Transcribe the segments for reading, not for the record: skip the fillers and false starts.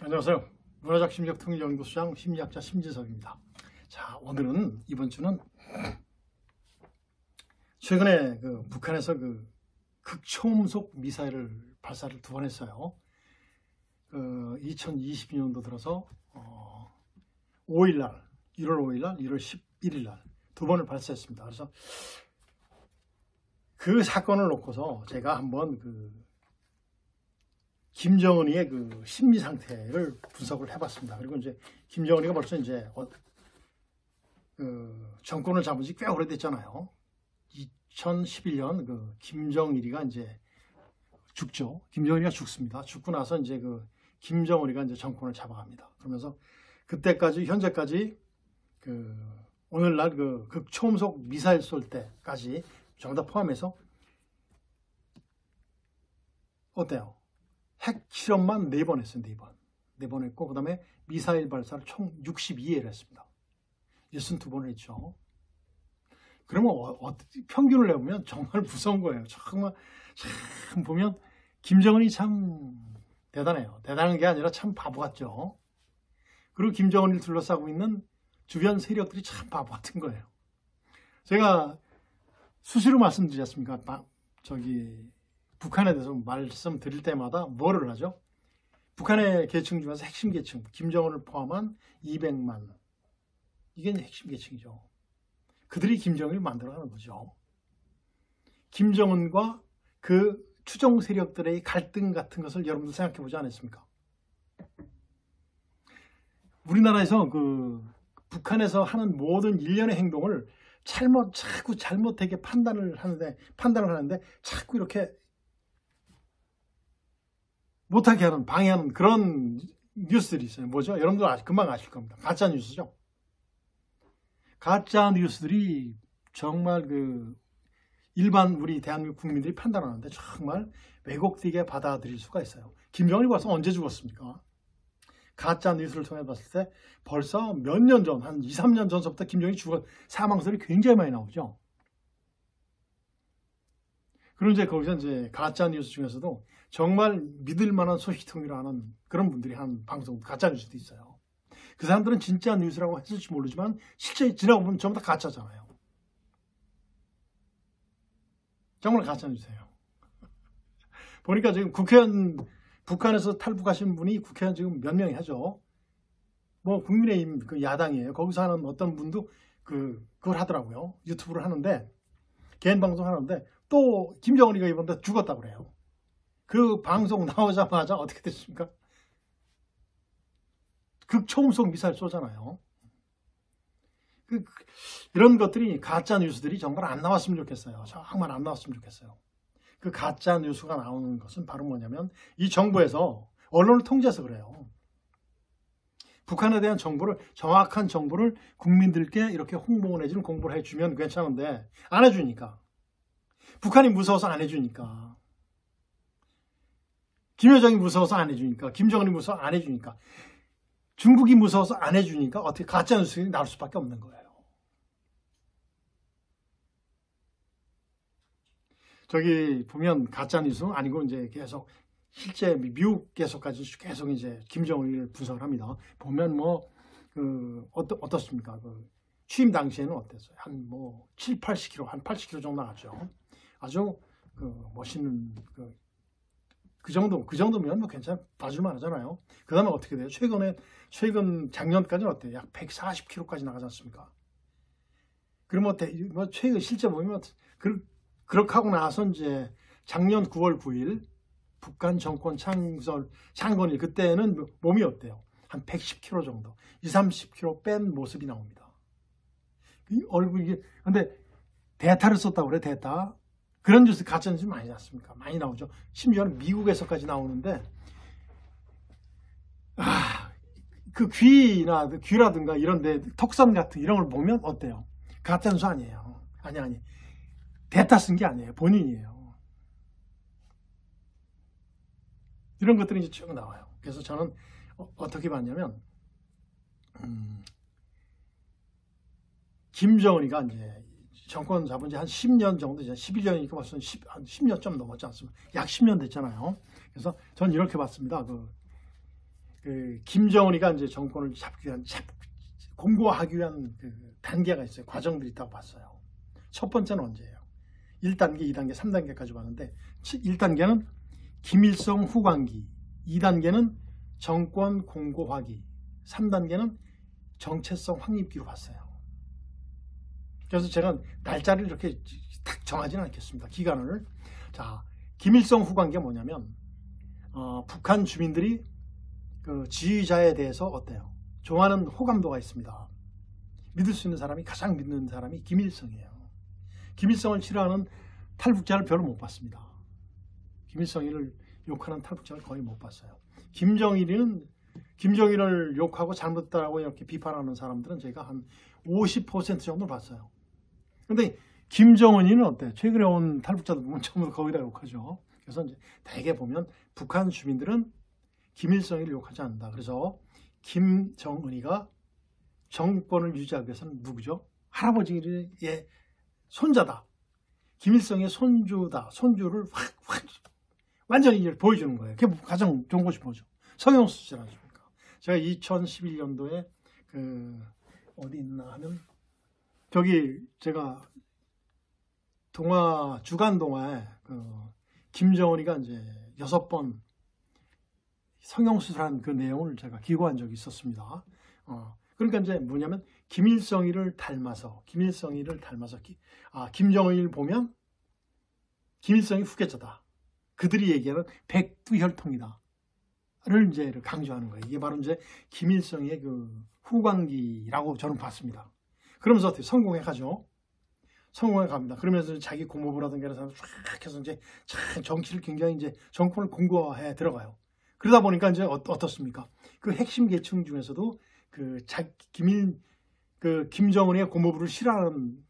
안녕하세요. 문화적 심리학통일연구소장 심리학자 심지석입니다. 자, 오늘은 이번 주는 최근에 북한에서 극초음속 미사일을 발사를 2번 했어요. 2022년도 들어서 5일날, 1월 5일날, 1월 11일날 2번을 발사했습니다. 그래서 그 사건을 놓고서 제가 한번 김정은이의 심리 상태를 분석을 해봤습니다. 그리고 이제 김정은이가 벌써 이제 정권을 잡은 지 꽤 오래됐잖아요. 2011년 김정일이가 이제 죽죠. 김정일이가 죽습니다. 죽고 나서 이제 김정은이가 이제 정권을 잡아갑니다. 그러면서 그때까지 현재까지 오늘날 극초음속 미사일 쏠 때까지 전부 다 포함해서 어때요? 핵 실험만 4번 했어요. 4번 했고, 그 다음에 미사일 발사를 총 62회를 했습니다. 62번을 했죠. 그러면 평균을 내보면 정말 무서운 거예요. 정말 참 보면 김정은이 참 대단해요. 대단한 게 아니라 참 바보 같죠. 그리고 김정은을 둘러싸고 있는 주변 세력들이 참 바보 같은 거예요. 제가 수시로 말씀드리지 않습니까? 북한에 대해서 말씀드릴 때마다 뭐를 하죠? 북한의 계층 중에서 핵심 계층, 김정은을 포함한 200만. 이게 핵심 계층이죠. 그들이 김정은을 만들어가는 거죠. 김정은과 그 추종 세력들의 갈등 같은 것을 여러분들 생각해 보지 않았습니까? 우리나라에서 북한에서 하는 모든 일련의 행동을 자꾸 잘못되게 판단을 하는데 자꾸 이렇게 못하게 하는, 방해하는 그런 뉴스들이 있어요. 뭐죠? 여러분들 금방 아실 겁니다. 가짜 뉴스죠. 가짜 뉴스들이 정말 일반 우리 대한민국 국민들이 판단하는데 정말 왜곡되게 받아들일 수가 있어요. 김정은이 벌써 언제 죽었습니까? 가짜 뉴스를 통해 봤을 때 벌써 몇 년 전, 한 2, 3년 전서부터 김정은이 사망설이 굉장히 많이 나오죠. 그럼 거기서 가짜 뉴스 중에서도 정말 믿을 만한 소식통이라 하는 그런 분들이 하는 방송, 가짜 뉴스도 있어요. 그 사람들은 진짜 뉴스라고 했을지 모르지만 실제 지나고 보면 전부 다 가짜잖아요. 정말 가짜 뉴스예요. 보니까 지금 북한에서 탈북하신 분이 국회의원 지금 몇 명이 하죠. 뭐 국민의힘 야당이에요. 거기서 하는 어떤 분도 그걸 하더라고요. 유튜브를 하는데, 개인 방송 하는데 또 김정은이가 이번에 죽었다고 그래요. 그 방송 나오자마자 어떻게 됐습니까? 극초음속 미사일 쏘잖아요. 이런 것들이, 가짜 뉴스들이 정말 안 나왔으면 좋겠어요. 정말 안 나왔으면 좋겠어요. 그 가짜 뉴스가 나오는 것은 바로 뭐냐면 이 정부에서 언론을 통제해서 그래요. 북한에 대한 정확한 정보를 국민들께 이렇게 홍보 내지는 공부를 해주면 괜찮은데 안 해주니까. 북한이 무서워서 안 해주니까. 김여정이 무서워서 안 해주니까. 김정은이 무서워서 안 해주니까. 중국이 무서워서 안 해주니까 어떻게 가짜 뉴스가 나올 수밖에 없는 거예요. 저기 보면 가짜 뉴스 아니고 계속 실제 미국에서까지 계속 김정은을 분석을 합니다. 보면 어떻습니까? 취임 당시에는 어땠어요? 한 7, 80kg, 한 80kg 정도 나갔죠. 아주 멋있는 그 정도면 괜찮아, 봐줄만 하잖아요. 그 다음에 어떻게 돼요? 최근 작년까지는 어때요? 약 140kg까지 나가지 않습니까? 그러면 최근 실제 보면 그렇게 하고 나서 작년 9월 9일 북한 정권 창건일, 그때는 몸이 어때요? 한 110kg 정도, 20, 30kg 뺀 모습이 나옵니다. 이 얼굴이, 근데 데이터를 썼다고 그래, 데이터. 그런 뉴스, 가짜 뉴스 많이 났습니까? 많이 나오죠. 심지어는 미국에서까지 나오는데, 귀라든가 이런데 턱선 같은 이런 걸 보면 어때요? 가짜 뉴스 아니에요. 아니. 데이터 쓴 게 아니에요. 본인이에요. 이런 것들이 이제 쭉 나와요. 그래서 저는 어떻게 봤냐면, 김정은이가 정권 잡은 지 한 10년 정도, 이제 11년이니까 벌써 한 10년 좀 넘었지 않습니까? 약 10년 됐잖아요. 그래서 저는 이렇게 봤습니다. 김정은이가 이제 정권을 잡기 위한 공고하기 위한 단계가 있어요. 과정들이 있다고 봤어요. 첫 번째는 언제예요? 1단계, 2단계, 3단계까지 봤는데 1단계는 김일성 후광기, 2단계는 정권 공고화기, 3단계는 정체성 확립기로 봤어요. 그래서 제가 날짜를 이렇게 딱 정하지는 않겠습니다. 기간을. 자, 김일성 후광기가 뭐냐면 북한 주민들이 그 지휘자에 대해서 어때요? 좋아하는 호감도가 있습니다. 믿을 수 있는 사람이, 가장 믿는 사람이 김일성이에요. 김일성을 싫어하는 탈북자를 별로 못 봤습니다. 김일성을 욕하는 탈북자를 거의 못 봤어요. 김정일을 욕하고 잘못했다고 이렇게 비판하는 사람들은 제가 한 50% 정도 봤어요. 근데 김정은이는 어때요? 최근에 온 탈북자들 보면 전부 거기다 욕하죠. 그래서 이제 대개 보면 북한 주민들은 김일성을 욕하지 않는다. 그래서 김정은이가 정권을 유지하기 위해서는 누구죠? 할아버지의 손자다. 김일성의 손주다. 손주를 확 완전히 보여주는 거예요. 그게 가장 좋은 것이 뭐죠? 성형수 씨지 않습니까? 제가 2011년도에 어디 있나 하면 저기 제가 주간 동화에 김정은이가 이제 6번 성형수술한 그 내용을 제가 기고한 적이 있었습니다. 그러니까 이제 뭐냐면 김일성이를 닮아서 김정은이를 보면 김일성이 후계자다. 그들이 얘기하는 백두혈통이다. 를 이제 강조하는 거예요. 이게 바로 이제 김일성의 후광기라고 저는 봤습니다. 그러면서 어떻게 성공해 가죠? 성공해 갑니다. 그러면서 자기 고모부라든가 이런 사람 쫙 해서 이제 정치를 굉장히 이제 정권을 공고화해 들어가요. 그러다 보니까 이제 어떻습니까? 그 핵심 계층 중에서도 김정은의 고모부를 싫어하는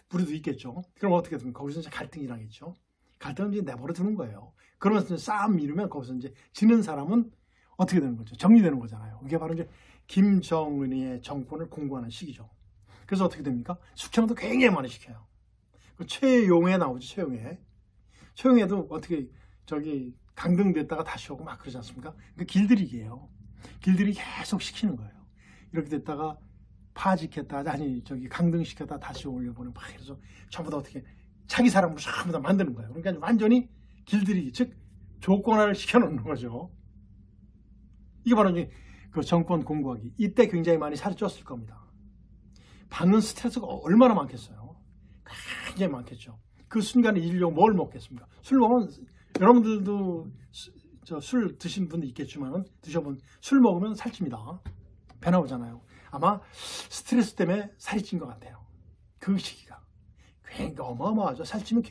부류도 있겠죠. 그럼 어떻게 됩니까? 거기서 이제 갈등이 일어나겠죠. 갈등은 이제 내버려 두는 거예요. 그러면서 싸움 미루면 거기서 이제 지는 사람은 어떻게 되는 거죠? 정리되는 거잖아요. 이게 바로 이제 김정은의 정권을 공고하는 시기죠. 그래서 어떻게 됩니까? 숙청도 굉장히 많이 시켜요. 최용해 나오죠, 최용해도 어떻게 강등됐다가 다시 오고 막 그러지 않습니까? 그러니까 길들이기예요. 길들이 계속 시키는 거예요. 이렇게 됐다가 파직했다, 강등시켰다 다시 올려보는 막 이래서 전부 다 어떻게 자기 사람으로 전부 다 만드는 거예요. 그러니까 완전히 길들이기, 즉 조건화를 시켜놓는 거죠. 이게 바로 이제 정권 공고하기. 이때 굉장히 많이 살이 쪘을 겁니다. 받는 스트레스가 얼마나 많겠어요. 굉장히 많겠죠. 그 순간에 일용 뭘 먹겠습니까? 술 먹으면 여러분들도 술 드신 분도 있겠지만 드셔본 술 먹으면 살찝니다. 배 나오잖아요. 아마 스트레스 때문에 살이 찐 것 같아요. 그 시기가 굉장히 어마어마하죠. 살찌면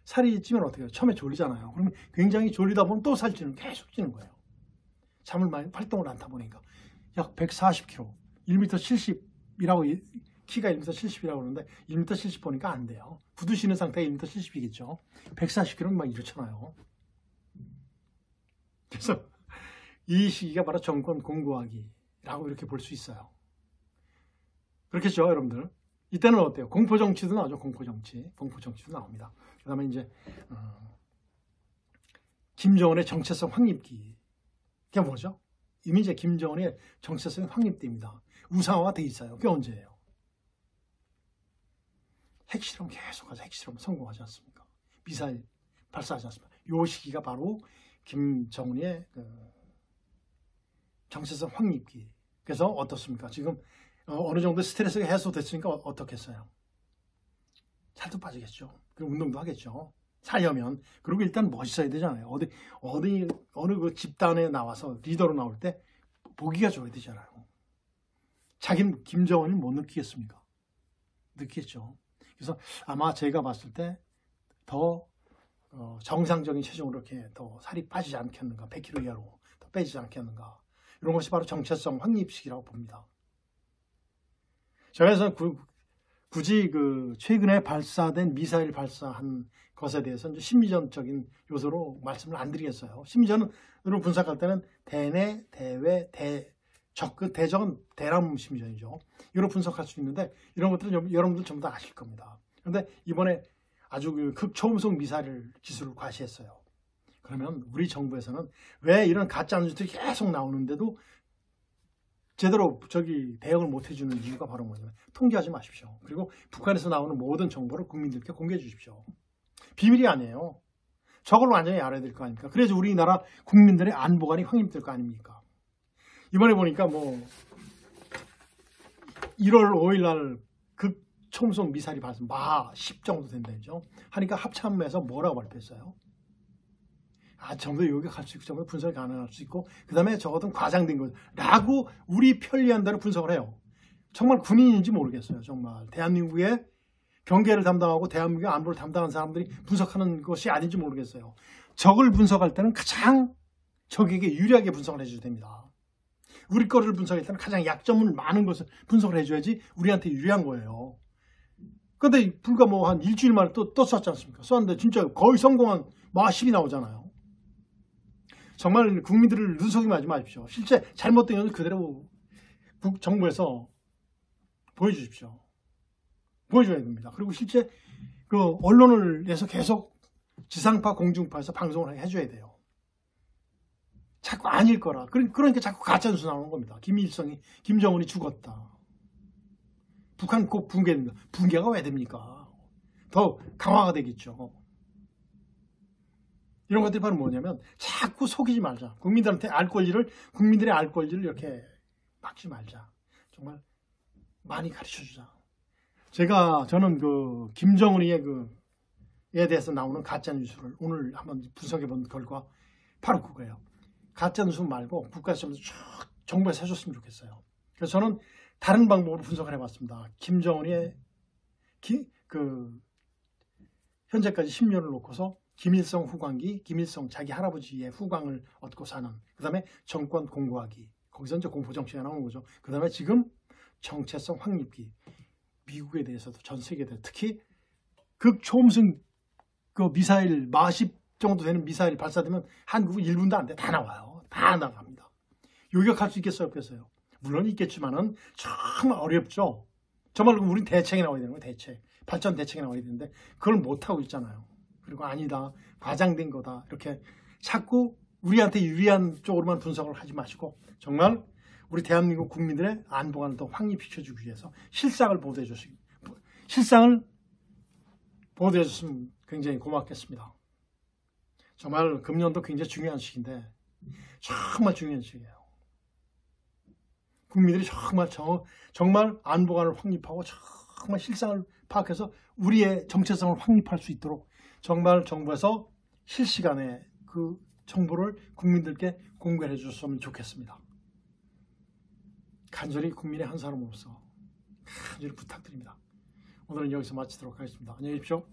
살이 찌면 어떻게 해요? 처음에 졸리잖아요. 그러면 굉장히 졸리다 보면 또 계속 찌는 거예요. 잠을 많이 활동을 않다 보니까 약 140kg, 1m 70이라고 키가 1m 70이라고 그러는데 1m 70 보니까 안 돼요. 구두 신은 상태가 1m 70이겠죠. 140kg는 막 이렇잖아요. 그래서 이 시기가 바로 정권 공고하기라고 이렇게 볼 수 있어요. 그렇겠죠, 여러분들? 이때는 어때요? 공포정치도 나오죠. 공포정치도 나옵니다. 그 다음에 이제 김정은의 정체성 확립기. 그게 뭐죠? 이미 이제 김정은의 정체성이 확립됩니다. 우상화가 돼 있어요. 그게 언제예요? 핵실험 계속하자. 핵실험 성공하지 않습니까? 미사일 발사하지 않습니까? 이 시기가 바로 김정은의 정체성 확립기. 그래서 어떻습니까? 지금 어느 정도 스트레스가 해소됐으니까 어떻겠어요? 살도 빠지겠죠. 그리고 운동도 하겠죠. 살려면. 그리고 일단 멋있어야 되잖아요. 어느 그 집단에 나와서 리더로 나올 때 보기가 좋아야 되잖아요. 자기는 김정은을 못 느끼겠습니까? 느끼겠죠. 그래서 아마 제가 봤을 때 더 정상적인 체중으로 이렇게 더 살이 빠지지 않겠는가, 100kg 이하로 더 빼지지 않겠는가, 이런 것이 바로 정체성 확립식이라고 봅니다. 제가 그래서 굳이 최근에 발사된 미사일 발사한 것에 대해서 이제 심리전적인 요소로 말씀을 안 드리겠어요. 심리전으로 분석할 때는 대내, 대외, 대적은 대남 심리전이죠. 이로 분석할 수 있는데 이런 것들은 여러분들 전부 다 아실 겁니다. 그런데 이번에 아주 극초음속 미사일 기술을 과시했어요. 그러면 우리 정부에서는 왜 이런 가짜 뉴스들이 계속 나오는데도 제대로 대응을 못 해주는 이유가 바로 뭐냐면 통제하지 마십시오. 그리고 북한에서 나오는 모든 정보를 국민들께 공개해 주십시오. 비밀이 아니에요. 저걸 완전히 알아야 될 거 아닙니까? 그래서 우리나라 국민들의 안보관이 확립될 거 아닙니까? 이번에 보니까 뭐 1월 5일 날 극초음속 미사일이 발사 마10 정도 된다죠. 하니까 합참에서 뭐라고 발표했어요? 정도 요격할 수 있고 정도 분석이 가능할 수 있고 그 다음에 적어도 과장된 거라고 우리 편리한 대로 분석을 해요. 정말 군인인지 모르겠어요. 정말 대한민국의 경계를 담당하고 대한민국의 안보를 담당하는 사람들이 분석하는 것이 아닌지 모르겠어요. 적을 분석할 때는 가장 적에게 유리하게 분석을 해줘야 됩니다. 우리 거를 분석할 때는 가장 약점을 많은 것을 분석을 해줘야지 우리한테 유리한 거예요. 그런데 불과 뭐 한 일주일 만에 또 쐈지 않습니까? 쐈는데 진짜 거의 성공한 마10이 나오잖아요. 정말 국민들을 눈속임하지 하지 마십시오. 실제 잘못된 것을 그대로 정부에서 보여주십시오. 보여줘야 됩니다. 그리고 실제 그 언론을 해서 계속 지상파, 공중파에서 방송을 해줘야 돼요. 자꾸 아닐 거라. 그러니까 자꾸 가짜뉴스 나오는 겁니다. 김정은이 죽었다. 북한 곧 붕괴됩니다. 붕괴가 왜 됩니까? 더 강화가 되겠죠. 이런 것들이 바로 뭐냐면 자꾸 속이지 말자. 국민들의 알 권리를 이렇게 막지 말자. 정말 많이 가르쳐주자. 저는 김정은이에 대해서 나오는 가짜 뉴스를 오늘 한번 분석해 본 결과 바로 그거예요. 가짜 뉴스 말고 국가시험에서 쭉 정부에서 해줬으면 좋겠어요. 그래서 저는 다른 방법으로 분석을 해봤습니다. 김정은이의 현재까지 10년을 놓고서 김일성 후광기, 김일성 자기 할아버지의 후광을 얻고 사는, 그 다음에 정권 공고하기, 거기서 이제 공포정치가 나오는 거죠. 그 다음에 지금 정체성 확립기, 미국에 대해서도 전 세계에 대해서 특히 극초음속 미사일 마10 정도 되는 미사일 발사되면 한국은 1분도 안 돼. 다 나와요. 다 나갑니다. 요격할 수 있겠어요? 없겠어요? 물론 있겠지만은 정말 어렵죠. 정말 우린 대책이 나와야 되는 거예요. 대책. 발전 대책이 나와야 되는데 그걸 못하고 있잖아요. 그리고 아니다. 과장된 거다. 이렇게 자꾸 우리한테 유리한 쪽으로만 분석을 하지 마시고 정말 우리 대한민국 국민들의 안보관을 더 확립시켜주기 위해서 실상을 보도해줬으면 굉장히 고맙겠습니다. 정말 금년도 굉장히 중요한 시기인데 정말 중요한 시기예요. 국민들이 정말 안보관을 확립하고 정말 실상을 파악해서 우리의 정체성을 확립할 수 있도록 정말 정부에서 실시간에 그 정보를 국민들께 공개해 주셨으면 좋겠습니다. 간절히 국민의 한 사람으로서 간절히 부탁드립니다. 오늘은 여기서 마치도록 하겠습니다. 안녕히 계십시오.